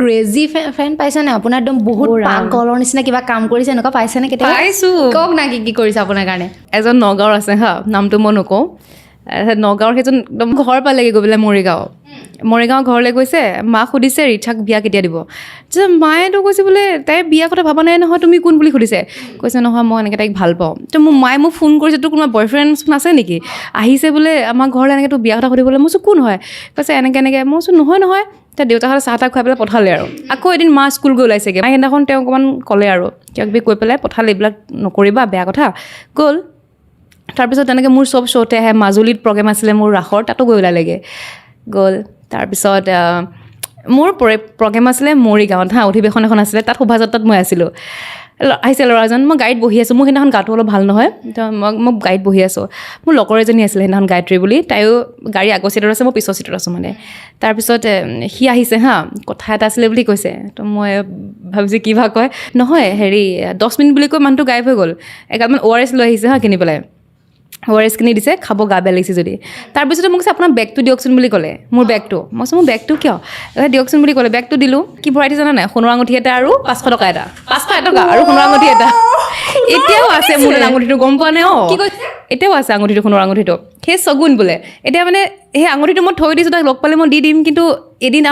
crazy friend পাইছেনে আপোনাৰ একদম বহুত পাগলৰ নিচিনা কিবা কাম কৰিছে এনেকুৱা পাইছেনে কেতিয়াবা পাইছোঁ কওক না কি কৰিছে আপোনাৰ কাৰণে এজন নগাঁৱৰ আছে হা নামটো মই নকওঁ নগাঁৱৰ সেইজন একদম ঘৰ পালেগৈ গৈ পেলাই মৰিগাঁও ঘৰলৈ গৈছে মাক সুধিছে ৰিচাক বিয়া কেতিয়া দিব মায়েতো কৈছে বোলে তাইৰ বিয়া কথা ভাবা নাই নহয় তুমি কোন বুলি সুধিছে কৈছে নহয় মই এনেকৈ তাইক ভাল পাওঁ তো মোৰ মায়ে মোক ফোন কৰিছে তোৰ কোনোবা বয়ফ্ৰেণ্ড আছে নেকি আহিছে বোলে আমাৰ ঘৰলৈ এনেকৈ তোৰ বিয়া কথা সুধিবলৈ মই কোন হয় কৈছে এনেকৈ মই নহয় তাৰ দেউতাহঁতে চাহ তাহ খুৱাই পেলাই পঠালে আৰু আকৌ এদিন মা স্কুল গৈ ওলাইছেগৈ সেইদিনাখন তেওঁ অকণমান ক'লে আৰু কিবা কিবি কৈ পেলাই পঠালে এইবিলাক নকৰিবা বেয়া কথা গ'ল তাৰপিছত তেনেকৈ মোৰ চব শ্ব'তে আহে মাজুলীত প্ৰগ্ৰেম আছিলে মোৰ ৰাসৰ তাতো গৈ ওলালেগৈ গ'ল তাৰপিছত মোৰ প্ৰগ্ৰেম আছিলে মৰিগাঁৱত অধিৱেশন এখন আছিলে তাত শোভাযাত্ৰাত মই আছিলোঁ আহিছে ল'ৰাজন মই গাড়ীত বহি আছোঁ মোৰ সেইদিনাখন গাটো অলপ ভাল নহয় তো মই গাড়ীত বহি আছোঁ মোৰ লগৰ এজনী আছিলে সেইদিনাখন গায়ত্ৰী বুলি তাইও গাড়ী আগৰ চিটত আছে মই পিছৰ চিটত আছোঁ মানে তাৰপিছত সি আহিছে কথা এটা আছিলে বুলি কৈছে তো মই ভাবিছোঁ কিবা কয় নহয় 10 মিনিট বুলি কৈ মানুহটো গায়ব হৈ গ'ল এগালমান ORS লৈ আহিছে কিনি পেলাই ORS কিনি দিছে খাব গা বেয়া লাগিছে যদি তাৰপিছতে মোক কৈছে আপোনাৰ বেগটো দিয়কচোন বুলি ক'লে মোৰ বেগটো মই কৈছোঁ মোৰ বেগটো কিয় দিয়কচোন বুলি ক'লে বেগটো দিলোঁ কি ভৰাই দিছে জানা নাই সোণৰ আঙুঠি এটা আৰু 500 টকা এটা 500 টকা আৰু সোণৰ আঙুঠি এটা এতিয়াও আছে মোৰ আঙুঠিটো গম পোৱা নাই এতিয়াও আছে আঙুঠিটো সোণৰ আঙুঠিটো সেই চগুন বোলে এতিয়া মানে সেই আঙুঠিটো মই থৈ দিছোঁ তাক লগ পালে মই দি দিম কিন্তু এদিন